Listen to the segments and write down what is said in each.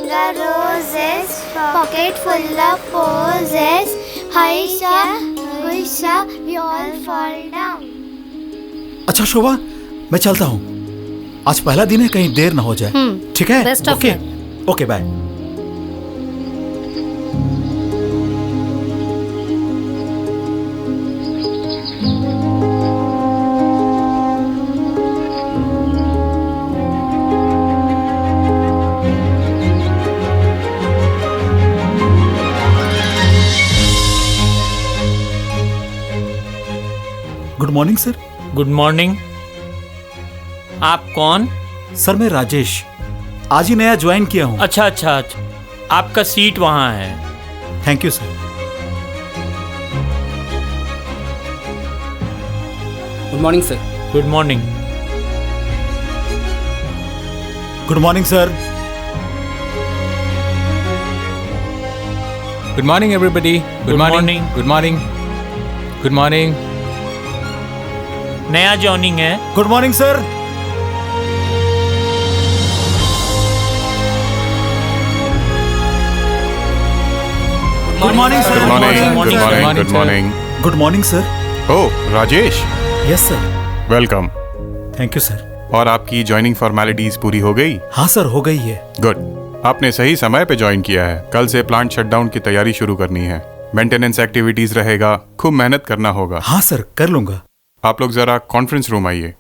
finger roses, pocket full of posies. Haisha, Haisha, we all fall down. अच्छा शोभा, मैं चलता हूँ। आज पहला दिन है, कहीं देर ना हो जाए। ठीक है? Best of luck. Okay bye. Good morning sir. Good morning. आप कौन? सर मैं राजेश, आज ही नया ज्वाइन किया हूँ। अच्छा अच्छा अच्छा, आपका सीट वहाँ है। Thank you sir. Good morning sir. Good morning. Good morning sir. Good morning, everybody. Good morning. Good morning. Good morning. नया जॉइनिंग है। Good morning sir. Good morning sir. Good morning. Good morning. Good morning. Good morning sir. Oh, Rajesh, yes sir. Welcome. Thank you sir. और आपकी joining formalities पूरी हो गई? हाँ sir, हो गई है। गुड। आपने सही समय पे ज्वाइन किया है। कल से प्लांट शटडाउन की तैयारी शुरू करनी है। मेंटेनेंस एक्टिविटीज रहेगा, खूब मेहनत करना होगा। हाँ सर, कर लूंगा। आप लोग जरा कॉन्फ्रेंस रूम आइए।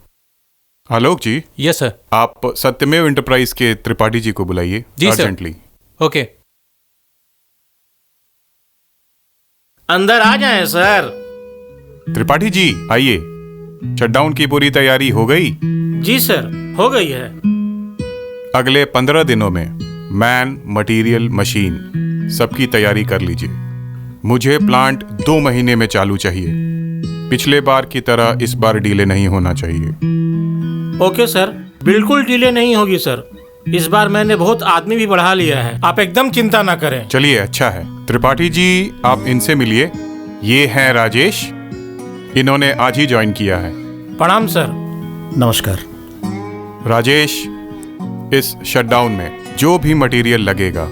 आलोक जी, यस सर। आप सत्यमेव इंटरप्राइज के त्रिपाठी जी को बुलाइए जी सर। अर्जेंटली। ओके। अंदर आ जाएं सर। त्रिपाठी जी आइए। शटडाउन की पूरी तैयारी हो गई? जी सर, हो गई है। अगले 15 दिनों में मैन, मटेरियल, मशीन सबकी तैयारी कर लीजिए। मुझे प्लांट 2 महीने में चालू चाहिए। पिछले बार की तरह इस बार डिले नहीं होना चाहिए। ओके सर, बिल्कुल डिले नहीं होगी सर। इस बार मैंने बहुत आदमी भी बढ़ा लिया है, आप एकदम चिंता ना करें। चलिए, अच्छा है। त्रिपाठी जी, आप इनसे मिलिए। ये हैं राजेश, इन्होंने आज ही ज्वाइन किया है। प्रणाम सर। नमस्कार। राजेश, इस शटडाउन में जो भी मटेरियल लगेगा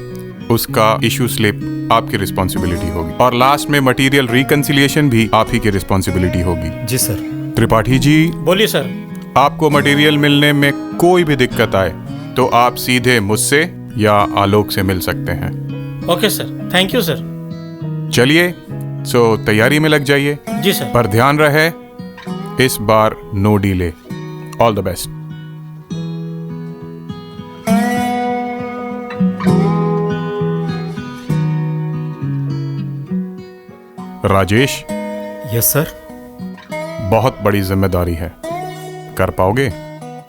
उसका इशू स्लिप आपकी रिस्पॉन्सिबिलिटी होगी, और लास्ट में मटेरियल रिकंसिलिएशन भी आप ही की रिस्पॉन्सिबिलिटी होगी। जी सर। त्रिपाठी जी, बोलिए सर। आपको मटेरियल मिलने में कोई भी दिक्कत आए तो आप सीधे मुझसे या आलोक से मिल सकते हैं। Okay sir, thank you sir. चलिए, सो तैयारी में लग जाइए। जी सर। पर ध्यान रहे, इस बार no delay. All the best. Rajesh, yes sir. बहुत बड़ी जिम्मेदारी है, कर पाओगे?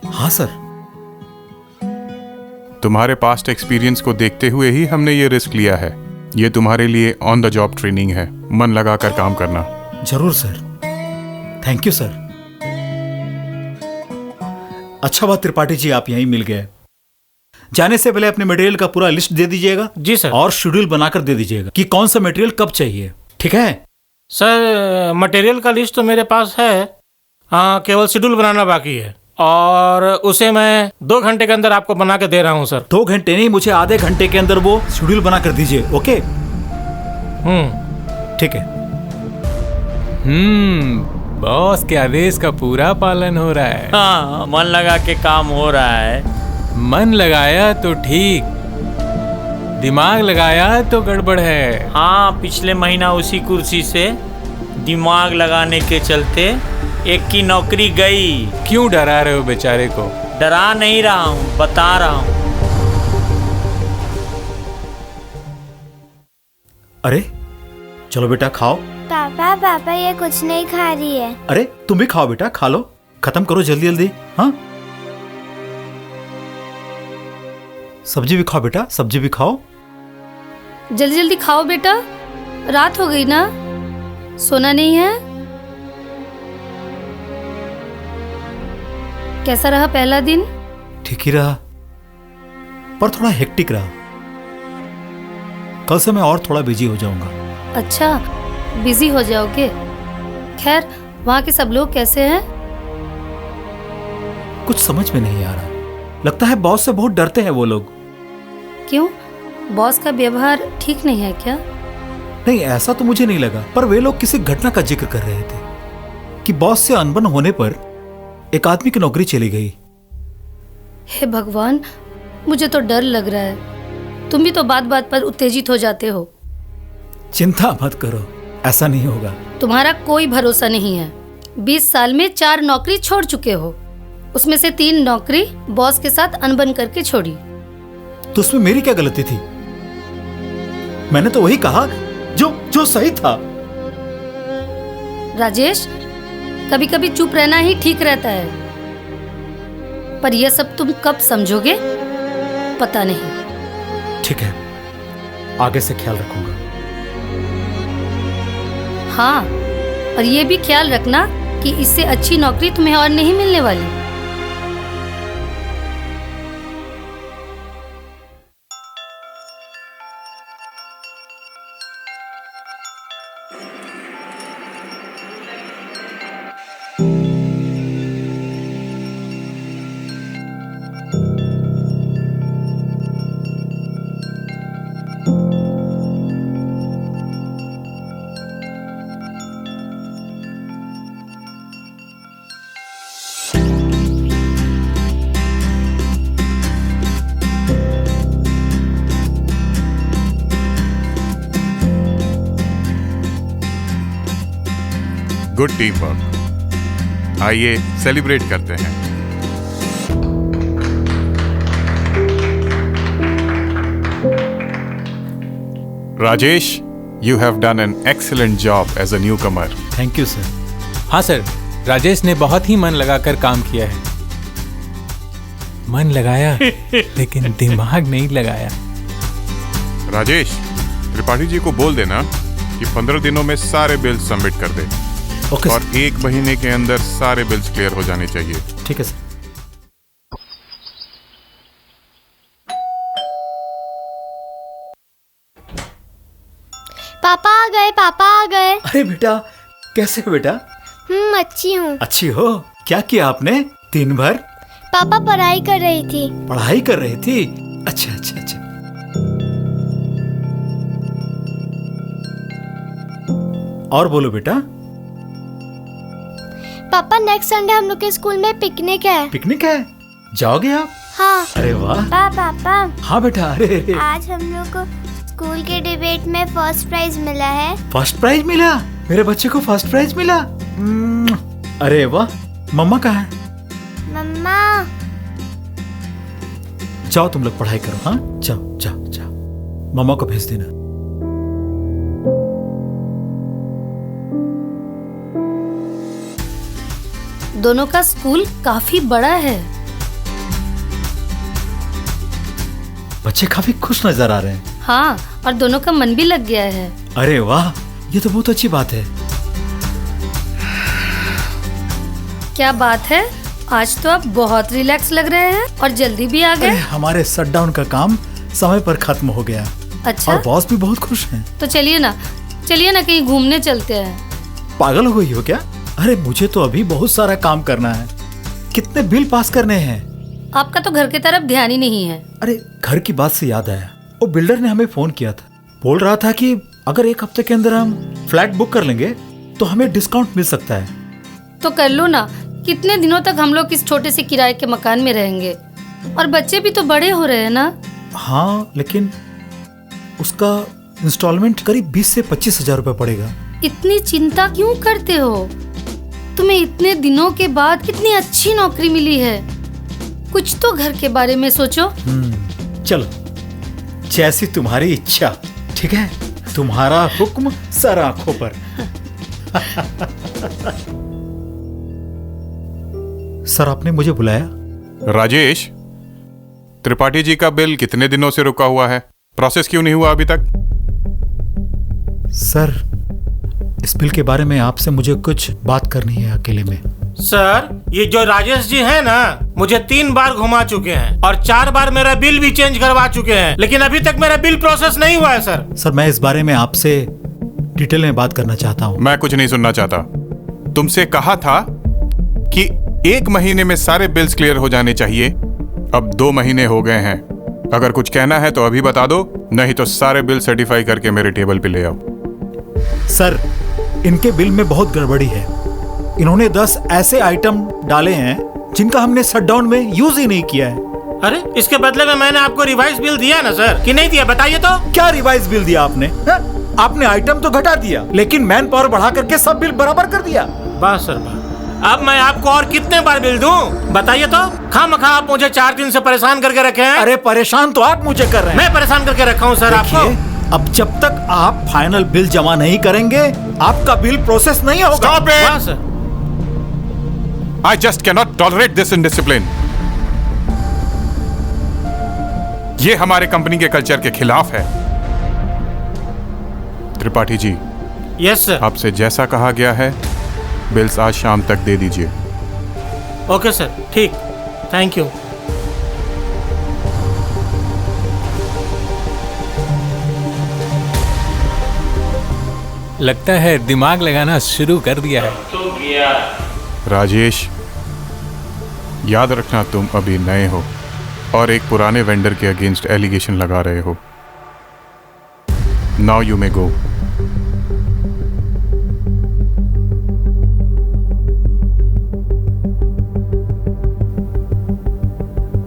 हाँ सर। तुम्हारे पास्ट एक्सपीरियंस को देखते हुए ही हमने ये रिस्क लिया है। ये तुम्हारे लिए ऑन द जॉब ट्रेनिंग है। मन लगाकर काम करना। जरूर सर। Thank you sir. अच्छा बात त्रिपाठी जी, आप यहीं मिल गए। जाने से पहले अपने मटेरियल का पूरा लिस्ट दे दीजिएगा। जी सर। और शेड्यूल बनाकर दे दीजिएगा कि कौन सा मटेरियल कब चाहिए। ठीक है सर, मटेरियल का लिस्ट तो मेरे पास है। हाँ, केवल शेड्यूल बनाना बाकी है, और उसे मैं 2 घंटे के अंदर आपको बना के दे रहा हूँ सर। 2 घंटे नहीं, मुझे आधे घंटे के अंदर वो शेड्यूल बना कर दीजिए। ओके? ठीक है। बॉस के आदेश का पूरा पालन हो रहा है। हाँ, मन लगा के काम हो रहा है। मन लगाया तो ठीक, दिमाग लगाया तो गड़बड़ है। हाँ, पिछले महीना उसी कुर्सी से दिमाग लगाने के चलते एक की नौकरी गई। क्यों डरा रहे हो बेचारे को? डरा नहीं रहा हूँ, बता रहा हूँ। अरे चलो बेटा, खाओ। पापा पापा ये कुछ नहीं खा रही है। अरे तुम भी खाओ बेटा, खा लो, खत्म करो जल्दी जल्दी। हाँ, सब्जी भी खाओ बेटा, सब्जी भी खाओ। जल्दी जल्दी खाओ बेटा, रात हो गई ना, सोना नहीं है। कैसा रहा पहला दिन? ठीक ही रहा, पर थोड़ा हेक्टिक रहा। कल से मैं और थोड़ा बिजी हो जाऊंगा। अच्छा, बिजी हो जाओगे। खैर, वहाँ के सब लोग कैसे हैं? कुछ समझ में नहीं आ रहा। लगता है बॉस से बहुत डरते हैं वो लोग। क्यों, बॉस का व्यवहार ठीक नहीं है क्या? नहीं, ऐसा तो मुझे नहीं लगा, पर वे लोग किसी घटना का जिक्र कर रहे थे कि बॉस से अनबन होने पर एक आदमी की नौकरी चली गई। हे भगवान, मुझे तो डर लग रहा है। तुम भी तो बात बात पर उत्तेजित हो जाते हो। चिंता मत करो, ऐसा नहीं होगा। तुम्हारा कोई भरोसा नहीं है। 20 साल में 4 नौकरी छोड़ चुके हो, उसमें से 3 नौकरी बॉस के साथ अनबन करके छोड़ी। तो उसमें मेरी क्या गलती थी? मैंने तो वही कहा जो सही था। राजेश, कभी कभी चुप रहना ही ठीक रहता है, पर यह सब तुम कब समझोगे पता नहीं। ठीक है, आगे से ख्याल रखूंगा। हाँ, और ये भी ख्याल रखना कि इससे अच्छी नौकरी तुम्हें और नहीं मिलने वाली। Good team work. आइए सेलिब्रेट करते हैं। Rajesh, you have done an excellent job as a newcomer. Thank you sir. हाँ सर, राजेश ने बहुत ही मन लगाकर काम किया है। मन लगाया लेकिन दिमाग नहीं लगाया। राजेश, त्रिपाठी जी को बोल देना कि 15 दिनों में सारे बिल्स सबमिट कर दे। ओके और 1 महीने के अंदर सारे बिल्स क्लियर हो जाने चाहिए। ठीक है सर। पापा आ गए, पापा आ गए। अरे बेटा, कैसे हो बेटा? अच्छी हूँ। अच्छी हो? क्या किया आपने दिन भर? पापा पढ़ाई कर रही थी। पढ़ाई कर रही थी? अच्छा अच्छा अच्छा। और बोलो बेटा। पापा, नेक्स्ट संडे हम लोग के स्कूल में पिकनिक है। पिकनिक है? जाओगे आप? हाँ। अरे वाह। पापा, हाँ बेटा। अरे आज हम लोग को स्कूल के डिबेट में फर्स्ट प्राइज मिला है। फर्स्ट प्राइज मिला? मेरे बच्चे को फर्स्ट प्राइज मिला? अरे वाह। मम्मा कहाँ है? मम्मा। जाओ तुम लोग पढ़ाई करो। हाँ, जाओ जाओ जाओ, मम्मा को भेज देना। दोनों का स्कूल काफी बड़ा है। बच्चे काफी खुश नजर आ रहे हैं। हाँ, और दोनों का मन भी लग गया है। अरे वाह, ये तो बहुत अच्छी बात है। क्या बात है, आज तो आप बहुत रिलैक्स लग रहे हैं और जल्दी भी आ गए। हमारे शटडाउन का काम समय पर खत्म हो गया। अच्छा, और बॉस भी बहुत खुश हैं। तो चलिए ना कहीं घूमने चलते हैं। पागल हो गई हो क्या? अरे मुझे तो अभी बहुत सारा काम करना है। कितने बिल पास करने हैं। आपका तो घर की तरफ ध्यान ही नहीं है। अरे घर की बात से याद आया, वो बिल्डर ने हमें फोन किया था। बोल रहा था कि अगर 1 हफ्ते के अंदर हम फ्लैट बुक कर लेंगे तो हमें डिस्काउंट मिल सकता है। तो कर लो ना। कितने दिनों तक हम लोग इस छोटे से किराए के मकान में रहेंगे? और बच्चे भी तो बड़े हो रहे हैं ना। हाँ, लेकिन उसका इंस्टॉलमेंट करीब 20 से 25 हजार रुपए पड़ेगा। इतनी चिंता क्यों करते हो? तुम्हें इतने दिनों के बाद इतनी अच्छी नौकरी मिली है, कुछ तो घर के बारे में सोचो। चलो, जैसी तुम्हारी इच्छा। ठीक है, तुम्हारा हुक्म सर आंखों पर। सर, आपने मुझे बुलाया? राजेश, त्रिपाठी जी का बिल कितने दिनों से रुका हुआ है? प्रोसेस क्यों नहीं हुआ अभी तक? सर, इस बिल के बारे में आपसे मुझे कुछ बात करनी है अकेले में। सर, ये जो राजेश जी हैं ना, मुझे 3 बार घुमा चुके हैं और 4 बार मेरा बिल भी चेंज करवा चुके हैं, लेकिन अभी तक मेरा बिल प्रोसेस नहीं हुआ है। सर, मैं इस बारे में आपसे डिटेल में बात करना चाहता हूँ। मैं कुछ नहीं सुनना चाहता। तुमसे कहा था कि 1 महीने में सारे बिल्स क्लियर हो जाने चाहिए। अब 2 महीने हो गए हैं। अगर कुछ कहना है तो अभी बता दो, नहीं तो सारे बिल सर्टिफाई करके मेरे टेबल पे ले आओ। सर, इनके बिल में बहुत गड़बड़ी है। इन्होंने 10 ऐसे आइटम डाले हैं जिनका हमने शटडाउन में यूज ही नहीं किया है। अरे इसके बदले में मैंने आपको रिवाइज बिल दिया ना सर, कि नहीं दिया बताइए तो। क्या रिवाइज बिल दिया आपने? आपने आइटम तो घटा दिया, लेकिन मैन पावर बढ़ा करके सब बिल बराबर कर दिया। बस सर बस। अब मैं आपको और कितने बार बिल दूं? बताइए तो। खामखा आप मुझे 4 दिन से परेशान करके रखे हैं। अरे परेशान तो आप मुझे कर रहे हैं। मैं परेशान करके रखा हूं सर आपको। अब जब तक आप फाइनल बिल जमा नहीं करेंगे, आपका बिल प्रोसेस नहीं होगा। Stop it! हाँ sir. I just cannot tolerate this indiscipline. ये हमारे कंपनी के कल्चर के खिलाफ है। Tripathi ji, yes sir. आपसे जैसा कहा गया है, बिल्स आज शाम तक दे दीजिए। ओके सर, ठीक, थैंक यू। लगता है दिमाग लगाना शुरू कर दिया है। राजेश, याद रखना तुम अभी नए हो और एक पुराने वेंडर के अगेंस्ट एलिगेशन लगा रहे हो। Now you may go.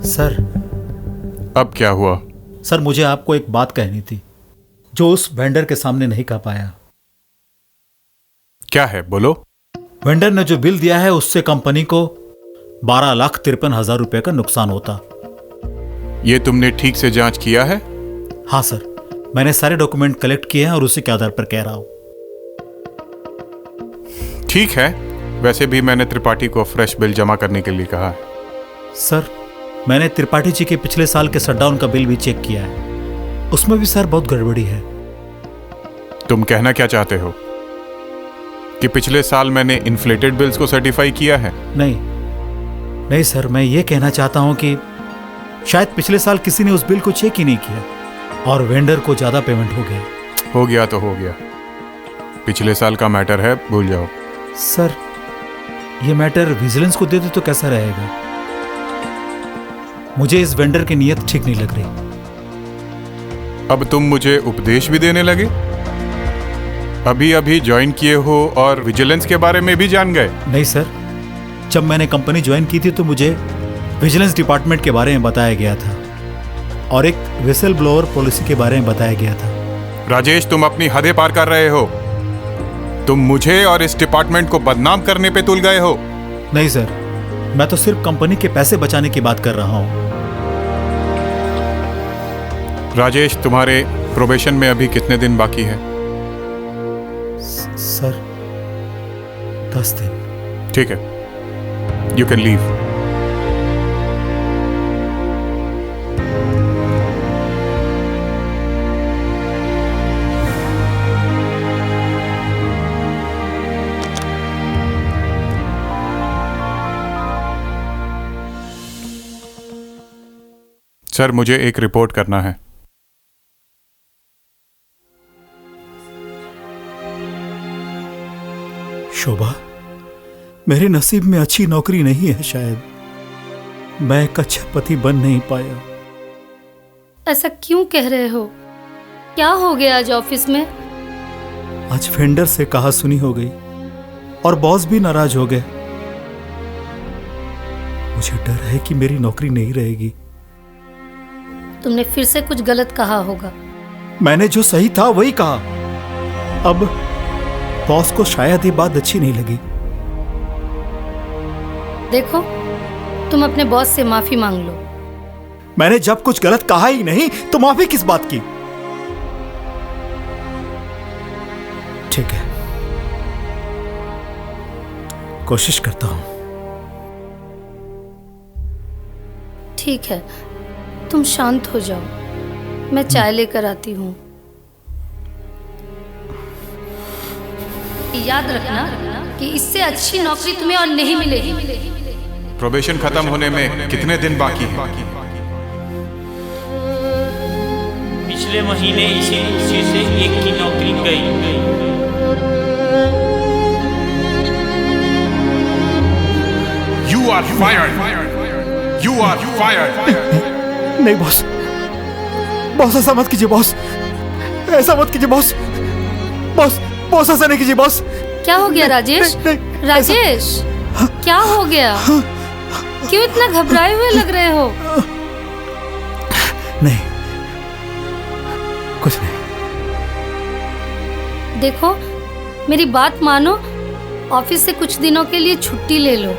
Sir, अब क्या हुआ? सर मुझे आपको एक बात कहनी थी जो उस वेंडर के सामने नहीं कह पाया। क्या है, बोलो। वेंडर ने जो बिल दिया है उससे कंपनी को 12,53,000 रुपए का नुकसान होता। ये तुमने ठीक से जांच किया है? हाँ सर, मैंने सारे डॉक्यूमेंट कलेक्ट किए हैं और उसी के आधार पर कह रहा हूं। ठीक है, वैसे भी मैंने त्रिपाठी को फ्रेश बिल जमा करने के लिए कहा है। सर, मैंने त्रिपाठी जी के पिछले साल के शटडाउन का बिल भी चेक किया है, उसमें भी सर बहुत गड़बड़ी है। तुम कहना क्या चाहते हो कि पिछले साल मैंने इन्फ्लेटेड बिल्स को सर्टिफाई किया है? नहीं सर, मैं ये कहना चाहता हूं कि शायद पिछले साल किसी ने उस बिल को चेक ही नहीं किया और वेंडर को ज्यादा पेमेंट हो गया। हो गया तो हो गया, पिछले साल का मैटर है, भूल जाओ। सर, ये मैटर विजिलेंस को दे दे तो कैसा रहेगा? मुझे इस वेंडर की नीयत ठीक नहीं लग रही। अब तुम मुझे उपदेश भी देने लगे? अभी अभी ज्वाइन किए हो और विजिलेंस के बारे में भी जान गए? नहीं सर, जब मैंने कंपनी ज्वाइन की थी तो मुझे विजिलेंस डिपार्टमेंट के बारे में बताया गया था और एक विसल ब्लोअर पॉलिसी के बारे में बताया गया था। राजेश, तुम अपनी हदें पार कर रहे हो। तुम मुझे और इस डिपार्टमेंट को बदनाम करने पे तुल गए हो। नहीं सर, मैं तो सिर्फ कंपनी के पैसे बचाने की बात कर रहा हूं। राजेश, तुम्हारे प्रोबेशन में अभी कितने दिन बाकी है? सर, 10 दिन। ठीक है, यू कैन लीव। सर, मुझे एक रिपोर्ट करना है। शोभा, मेरे नसीब में अच्छी नौकरी नहीं है, शायद मैं एक अच्छा पति बन नहीं पाया। ऐसा क्यों कह रहे हो? क्या हो गया आज ऑफिस में? आज वेंडर से कहा सुनी हो गई और बॉस भी नाराज हो गए। मुझे डर है कि मेरी नौकरी नहीं रहेगी। तुमने फिर से कुछ गलत कहा होगा। मैंने जो सही था वही कहा। अब बॉस को शायद ये बात अच्छी नहीं लगी। देखो, तुम अपने बॉस से माफी मांग लो। मैंने जब कुछ गलत कहा ही नहीं तो माफी किस बात की? ठीक है, कोशिश करता हूं। ठीक है, तुम शांत हो जाओ, मैं चाय लेकर आती हूँ। याद रखना कि इससे अच्छी नौकरी तुम्हें और नहीं मिलेगी। प्रोबेशन खत्म होने में कितने दिन बाकी है? पिछले महीने इसी से एक की नौकरी गई। You are fired. You are fired. नहीं बॉस, बॉस ऐसा मत कीजिए बॉस, ऐसा मत कीजिए बॉस, बॉस बॉस ऐसा नहीं कीजिए बॉस। क्या हो गया राजेश? राजेश क्या हो गया? क्यों इतना घबराए हुए लग रहे हो? नहीं कुछ नहीं। देखो मेरी बात मानो, ऑफिस से कुछ दिनों के लिए छुट्टी ले लो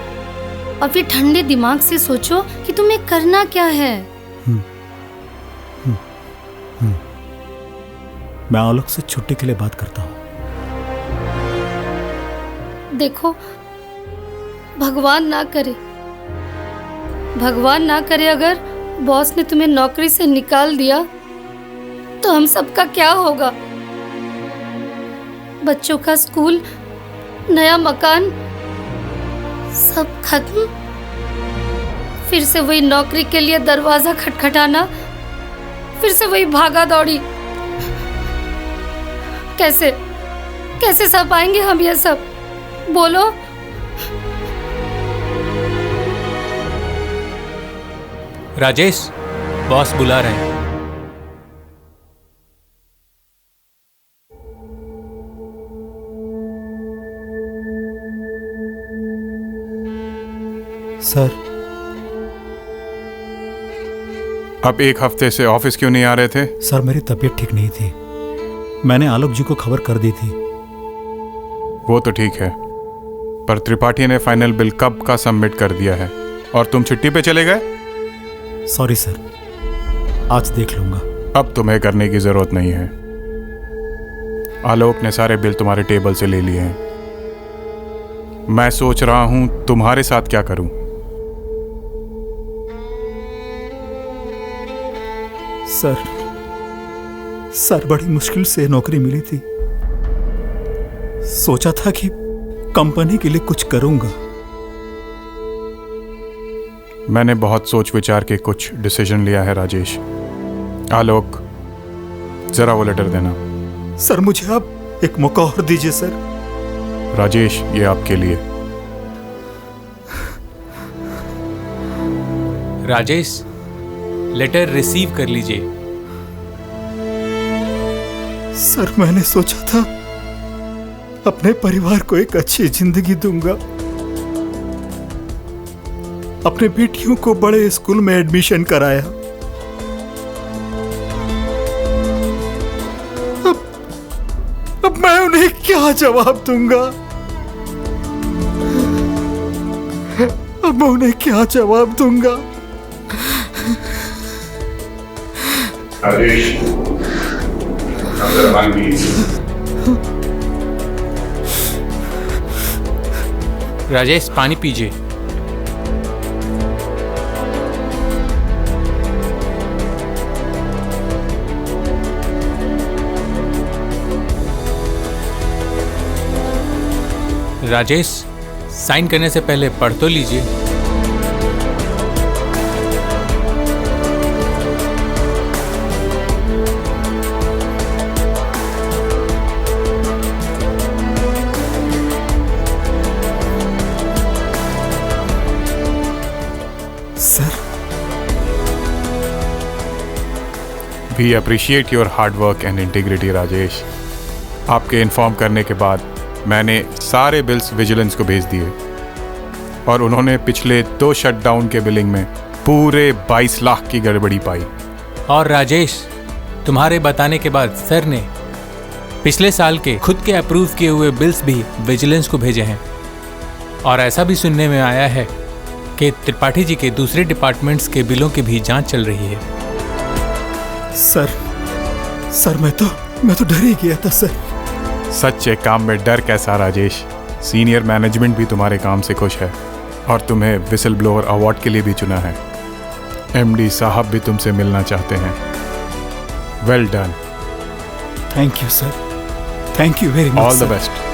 और फिर ठंडे दिमाग से सोचो कि तुम्हें करना क्या है। मैं आलोक से छुट्टी के लिए बात करता हूँ। देखो भगवान ना करे अगर बॉस ने तुम्हें नौकरी से निकाल दिया तो हम सबका क्या होगा? बच्चों का स्कूल, नया मकान, सब खत्म। फिर से वही नौकरी के लिए दरवाजा खटखटाना, फिर से वही भागा दौड़ी। कैसे सह पाएंगे हम ये सब? बोलो। राजेश, बॉस बुला रहे हैं। सर अब एक हफ्ते से ऑफिस क्यों नहीं आ रहे थे? सर मेरी तबीयत ठीक नहीं थी, मैंने आलोक जी को खबर कर दी थी। वो तो ठीक है, पर त्रिपाठी ने फाइनल बिल कब का सबमिट कर दिया है और तुम छुट्टी पे चले गए। सॉरी सर, आज देख लूंगा। अब तुम्हें करने की जरूरत नहीं है। आलोक ने सारे बिल तुम्हारे टेबल से ले लिए हैं। मैं सोच रहा हूं तुम्हारे साथ क्या करूं। सर बड़ी मुश्किल से नौकरी मिली थी, सोचा था कि कंपनी के लिए कुछ करूंगा। मैंने बहुत सोच विचार के कुछ डिसीजन लिया है राजेश। आलोक, जरा वो लेटर देना। सर मुझे आप एक मौका और दीजिए सर। राजेश, ये आपके लिए। राजेश, लेटर रिसीव कर लीजिए। सर मैंने सोचा था अपने परिवार को एक अच्छी जिंदगी दूंगा, अपने बेटियों को बड़े स्कूल में एडमिशन कराया। अब मैं उन्हें क्या जवाब दूंगा? अब मैं उन्हें क्या जवाब दूंगा? राजेश, पानी पीजिए। राजेश, साइन करने से पहले पढ़ तो लीजिए। Sir, we appreciate your hard work and integrity Rajesh. आपके इन्फॉर्म करने के बाद मैंने सारे बिल्स विजिलेंस को भेज दिए और उन्होंने पिछले 2 शटडाउन के बिलिंग में पूरे 22 लाख की गड़बड़ी पाई। और राजेश, तुम्हारे बताने के बाद सर ने पिछले साल के खुद के अप्रूव किए हुए बिल्स भी विजिलेंस को भेजे हैं। और ऐसा भी सुनने में आया है कि त्रिपाठी जी के दूसरे डिपार्टमेंट्स के बिलों की भी जांच चल रही है। सर मैं तो डर ही गया था सर। सच्चे काम में डर कैसा राजेश? सीनियर मैनेजमेंट भी तुम्हारे काम से खुश है और तुम्हें विसल ब्लोअर अवार्ड के लिए भी चुना है। एमडी साहब भी तुमसे मिलना चाहते हैं। Well done. Thank you sir, thank you very much. All the best.